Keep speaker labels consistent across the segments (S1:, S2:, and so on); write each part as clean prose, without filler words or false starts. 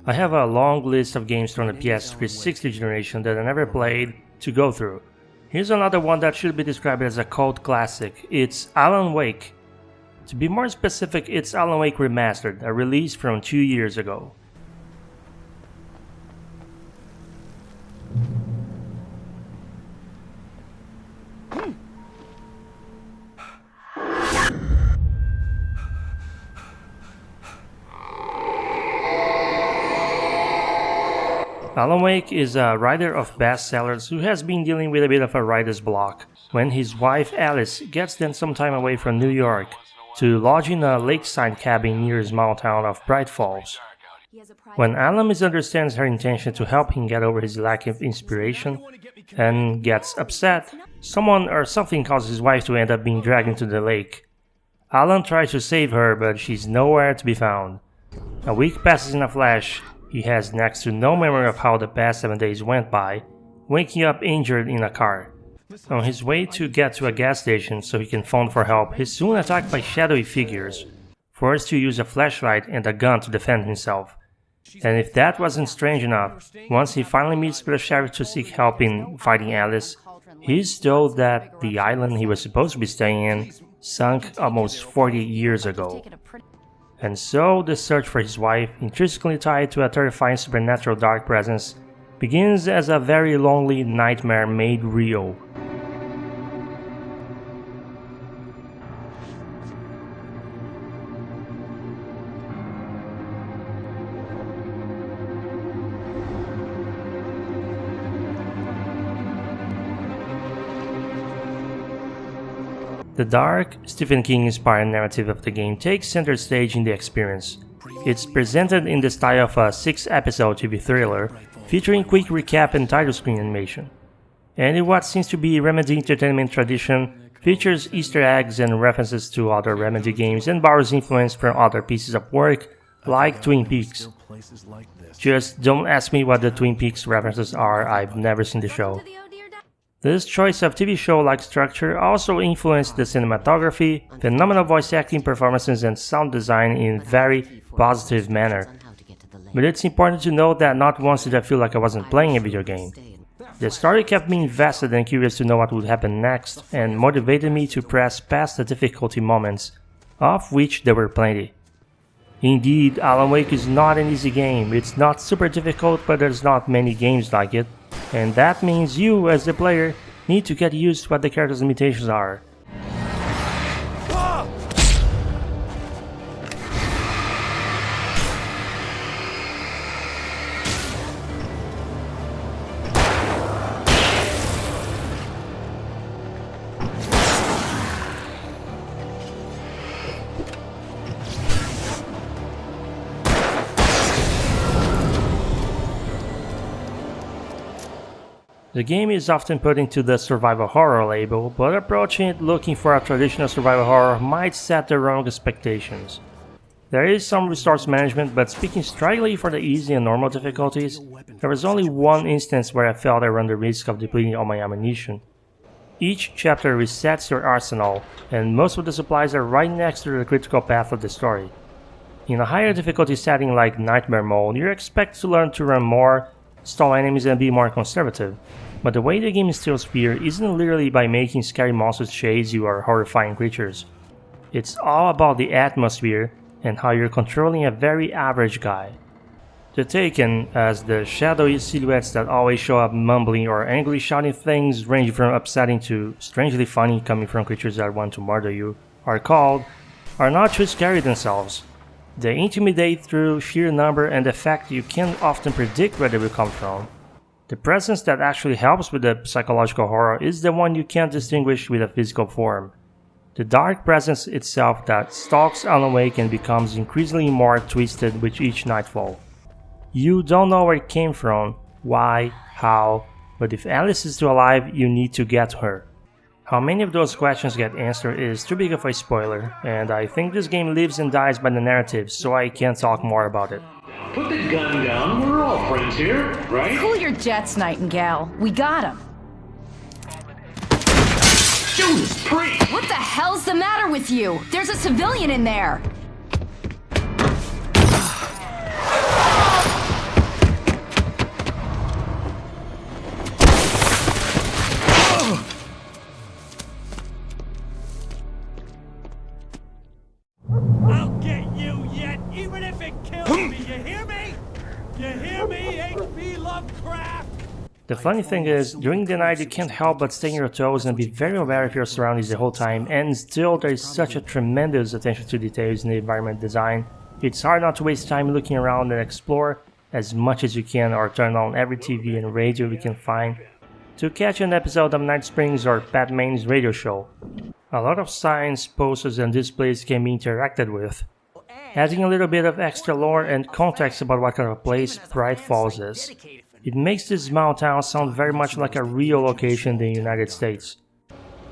S1: I have a long list of games from the PS360 generation that I never played to go through. Here's another one that should be described as a cult classic. It's Alan Wake. To be more specific, it's Alan Wake Remastered, a release from 2 years ago. Alan Wake is a writer of bestsellers who has been dealing with a bit of a writer's block when his wife Alice gets them some time away from New York to lodge in a lakeside cabin near his small town of Bright Falls. When Alan misunderstands her intention to help him get over his lack of inspiration and gets upset, someone or something causes his wife to end up being dragged into the lake. Alan tries to save her, but she's nowhere to be found. A week passes in a flash. He has next to no memory of how the past 7 days went by, waking up injured in a car. On his way to get to a gas station so he can phone for help, he's soon attacked by shadowy figures, forced to use a flashlight and a gun to defend himself. And if that wasn't strange enough, once he finally meets with the sheriff to seek help in fighting Alice, he's told that the island he was supposed to be staying in sunk almost 40 years ago. And so, the search for his wife, intrinsically tied to a terrifying supernatural dark presence, begins as a very lonely nightmare made real. The dark, Stephen King-inspired narrative of the game takes center stage in the experience. It's presented in the style of a 6-episode TV thriller, featuring quick recap and title screen animation. And in what seems to be Remedy Entertainment tradition, features Easter eggs and references to other Remedy games and borrows influence from other pieces of work, like Twin Peaks. Just don't ask me what the Twin Peaks references are, I've never seen the show. This choice of TV show-like structure also influenced the cinematography, phenomenal voice acting performances and sound design in a very positive manner. But it's important to note that not once did I feel like I wasn't playing a video game. The story kept me invested and curious to know what would happen next, and motivated me to press past the difficulty moments, of which there were plenty. Indeed, Alan Wake is not an easy game. It's not super difficult, but there's not many games like it. And that means you, as the player, need to get used to what the character's limitations are. The game is often put into the survival horror label, but approaching it looking for a traditional survival horror might set the wrong expectations. There is some resource management, but speaking strictly for the easy and normal difficulties, there was only one instance where I felt I run the risk of depleting all my ammunition. Each chapter resets your arsenal, and most of the supplies are right next to the critical path of the story. In a higher difficulty setting like Nightmare Mode, you're expected to learn to run more, stall enemies and be more conservative. But the way the game instills fear isn't literally by making scary monsters chase you or horrifying creatures. It's all about the atmosphere and how you're controlling a very average guy. The Taken, as the shadowy silhouettes that always show up mumbling or angrily shouting things ranging from upsetting to strangely funny coming from creatures that want to murder you, are called, are not too scary themselves. They intimidate through sheer number and the fact you can't often predict where they will come from. The presence that actually helps with the psychological horror is the one you can't distinguish with a physical form. The dark presence itself that stalks Alan Wake and becomes increasingly more twisted with each nightfall. You don't know where it came from, why, how, but if Alice is still alive, you need to get to her. How many of those questions get answered is too big of a spoiler, and I think this game lives and dies by the narrative, so I can't talk more about it.
S2: Put the gun down, we're all friends here, right?
S3: Cool your jets, Nightingale. We got him.
S2: Judas Priest!
S3: What the hell's the matter with you? There's a civilian in there.
S4: I'll get you yet, even if it kills me, you hear me? You hear me, H.P. Lovecraft?
S1: The funny thing is, during the night you can't help but stay on your toes and be very aware of your surroundings the whole time, and still there is such a tremendous attention to details in the environment design. It's hard not to waste time looking around and explore as much as you can, or turn on every TV and radio we can find to catch an episode of Night Springs or Pat Main's radio show. A lot of signs, posters and displays can be interacted with, adding a little bit of extra lore and context about what kind of place Bright Falls is. It makes this small town sound very much like a real location in the United States.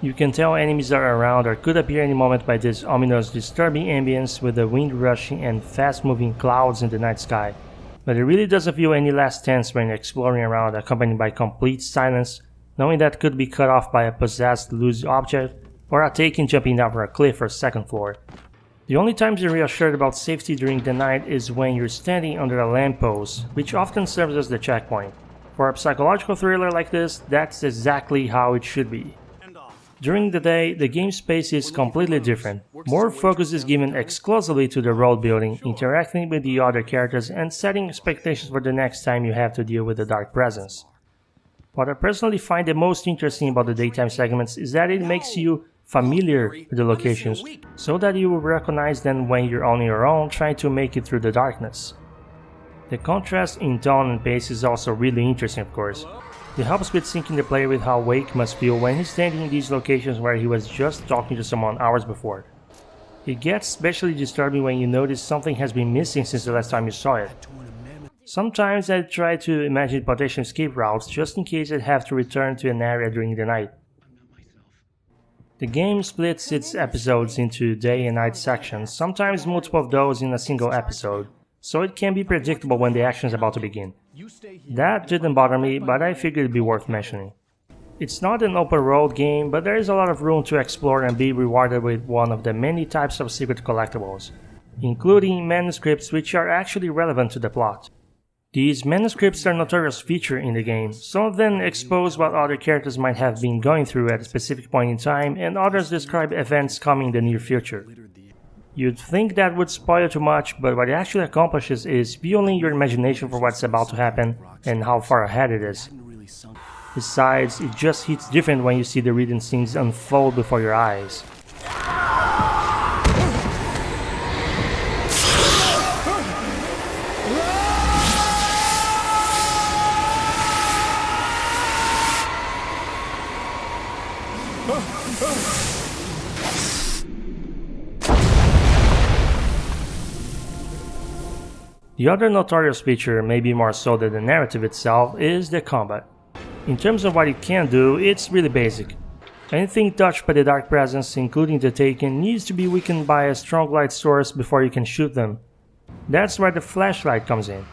S1: You can tell enemies are around or could appear any moment by this ominous, disturbing ambience with the wind rushing and fast-moving clouds in the night sky. But it really doesn't feel any less tense when exploring around, accompanied by complete silence, knowing that could be cut off by a possessed loose object or a taken jumping down from a cliff or second floor. The only times you're reassured about safety during the night is when you're standing under a lamppost, which often serves as the checkpoint. For a psychological thriller like this, that's exactly how it should be. During the day, the game space is completely different. More focus is given exclusively to the world building, interacting with the other characters, and setting expectations for the next time you have to deal with the dark presence. What I personally find the most interesting about the daytime segments is that it makes you familiar with the locations, so that you will recognize them when you're on your own trying to make it through the darkness. The contrast in tone and pace is also really interesting, of course. It helps with syncing the player with how Wake must feel when he's standing in these locations where he was just talking to someone hours before. It gets especially disturbing when you notice something has been missing since the last time you saw it. Sometimes I try to imagine potential escape routes just in case I'd have to return to an area during the night. The game splits its episodes into day and night sections, sometimes multiple of those in a single episode, so it can be predictable when the action is about to begin. That didn't bother me, but I figured it'd be worth mentioning. It's not an open world game, but there is a lot of room to explore and be rewarded with one of the many types of secret collectibles, including manuscripts which are actually relevant to the plot. These manuscripts are a notorious feature in the game. Some of them expose what other characters might have been going through at a specific point in time, and others describe events coming in the near future. You'd think that would spoil too much, but what it actually accomplishes is fueling your imagination for what's about to happen and how far ahead it is. Besides, it just hits different when you see the written scenes unfold before your eyes. The other notorious feature, maybe more so than the narrative itself, is the combat. In terms of what you can do, it's really basic. Anything touched by the dark presence, including the Taken, needs to be weakened by a strong light source before you can shoot them. That's where the flashlight comes in.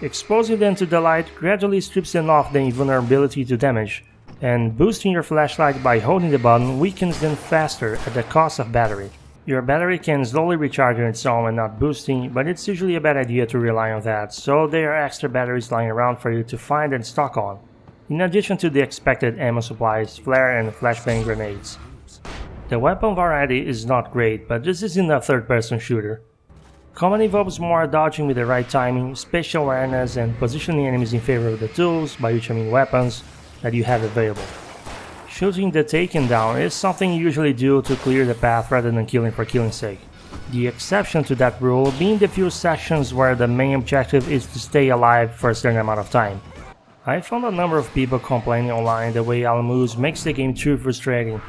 S1: Exposing them to the light gradually strips them of the invulnerability to damage, and boosting your flashlight by holding the button weakens them faster at the cost of battery. Your battery can slowly recharge on its own when not boosting, but it's usually a bad idea to rely on that, so there are extra batteries lying around for you to find and stock on, in addition to the expected ammo supplies, flare and flashbang grenades. The weapon variety is not great, but this isn't a third-person shooter. Combat involves more dodging with the right timing, spatial awareness, and positioning enemies in favor of the tools, by which I mean weapons, that you have available. Shooting the Taken down is something you usually do to clear the path rather than killing for killing's sake. The exception to that rule being the few sections where the main objective is to stay alive for a certain amount of time. I found a number of people complaining online the way Alan Moose makes the game too frustrating.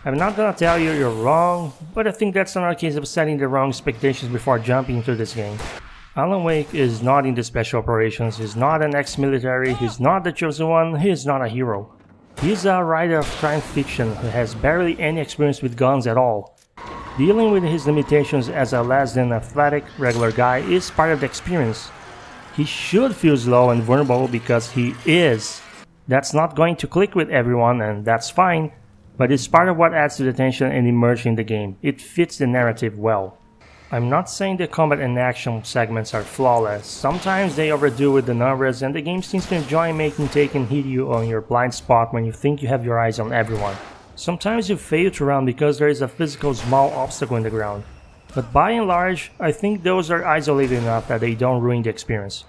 S1: I'm not gonna tell you you're wrong, but I think that's another case of setting the wrong expectations before jumping into this game. Alan Wake is not into special operations, he's not an ex-military, he's not the chosen one, he's not a hero. He's a writer of crime fiction who has barely any experience with guns at all. Dealing with his limitations as a less than athletic regular guy is part of the experience. He should feel slow and vulnerable because he is. That's not going to click with everyone, and that's fine, but it's part of what adds to the tension and immersion in the game. It fits the narrative well. I'm not saying the combat and action segments are flawless. Sometimes they overdo with the numbers, and the game seems to enjoy making Taken hit you on your blind spot when you think you have your eyes on everyone. Sometimes you fail to run because there is a physical small obstacle in the ground. but by and large, I think those are isolated enough that they don't ruin the experience.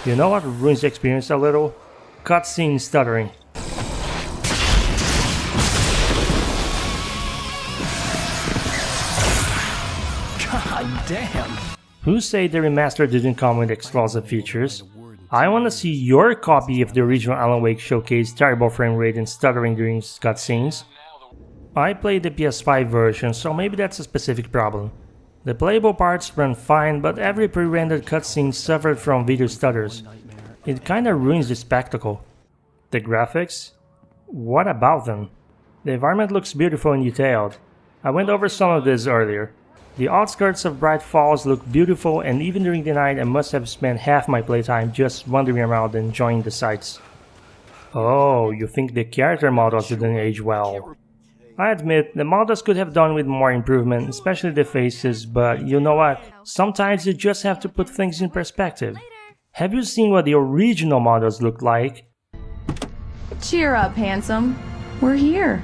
S1: You know what ruins the experience a little? Cutscene stuttering.
S5: God damn!
S1: Who say the remaster didn't come with exclusive features? I wanna see your copy of the original Alan Wake showcase terrible frame rate and stuttering during cutscenes. I played the PS5 version, so maybe that's a specific problem. The playable parts run fine, but every pre-rendered cutscene suffered from video stutters. It kinda ruins the spectacle. The graphics? What about them? The environment looks beautiful and detailed. I went over some of this earlier. The outskirts of Bright Falls look beautiful, and even during the night I must have spent half my playtime just wandering around and enjoying the sights. Oh, you think the character models didn't age well? I admit, the models could have done with more improvement, especially the faces, but you know what? Sometimes you just have to put things in perspective. Have you seen what the original models looked like?
S3: Cheer up, handsome. We're here.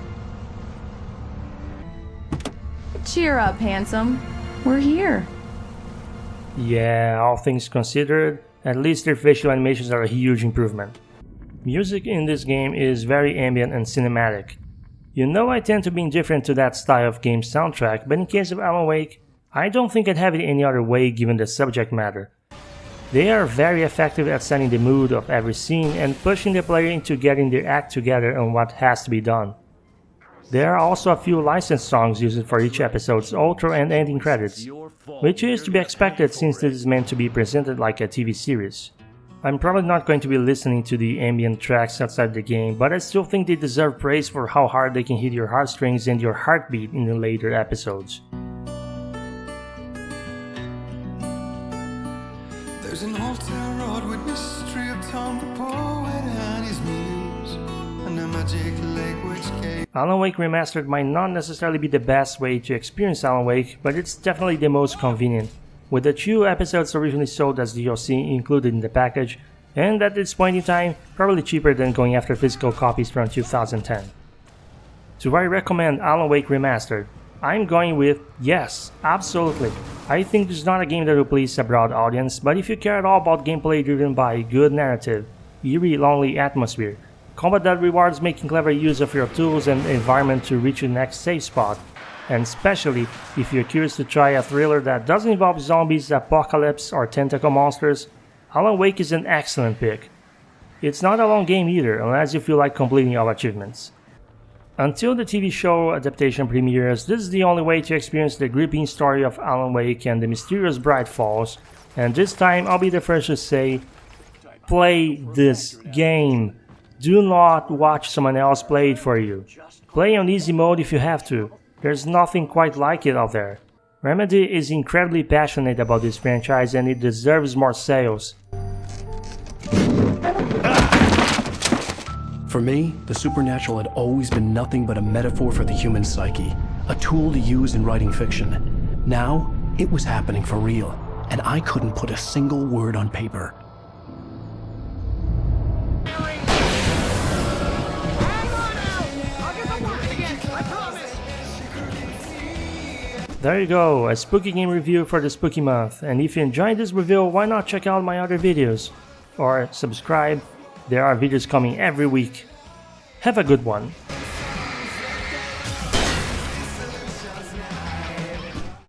S3: Cheer up, handsome. We're here.
S1: Yeah, all things considered, at least their facial animations are a huge improvement. Music in this game is very ambient and cinematic. You know I tend to be indifferent to that style of game soundtrack, but in case of Alan Wake, I don't think I'd have it any other way given the subject matter. They are very effective at setting the mood of every scene and pushing the player into getting their act together on what has to be done. There are also a few licensed songs used for each episode's outro and ending credits, which is to be expected since this is meant to be presented like a TV series. I'm probably not going to be listening to the ambient tracks outside the game, but I still think they deserve praise for how hard they can hit your heartstrings and your heartbeat in the later episodes.
S6: There's an old town road with mystery of Tom the poet and his muse, and a magic lake which gave.
S1: Alan Wake Remastered might not necessarily be the best way to experience Alan Wake, but it's definitely the most convenient, with the 2 episodes originally sold as DLC included in the package, and at this point in time, probably cheaper than going after physical copies from 2010. Do I recommend Alan Wake Remastered? I'm going with yes, absolutely. I think this is not a game that will please a broad audience, but if you care at all about gameplay driven by good narrative, eerie, lonely atmosphere, combat that rewards making clever use of your tools and environment to reach your next safe spot, and especially if you're curious to try a thriller that doesn't involve zombies, apocalypse, or tentacle monsters, Alan Wake is an excellent pick. It's not a long game either, unless you feel like completing all achievements. Until the TV show adaptation premieres, this is the only way to experience the gripping story of Alan Wake and the mysterious Bright Falls, and this time I'll be the first to say, play this game. Do not watch someone else play it for you. Play on easy mode if you have to. There's nothing quite like it out there. Remedy is incredibly passionate about this franchise and it deserves more sales.
S5: For me, the supernatural had always been nothing but a metaphor for the human psyche, a tool to use in writing fiction. Now, it was happening for real, and I couldn't put a single word on paper.
S1: There you go, a spooky game review for the spooky month, and if you enjoyed this review, why not check out my other videos? Or subscribe, there are videos coming every week. Have a good one.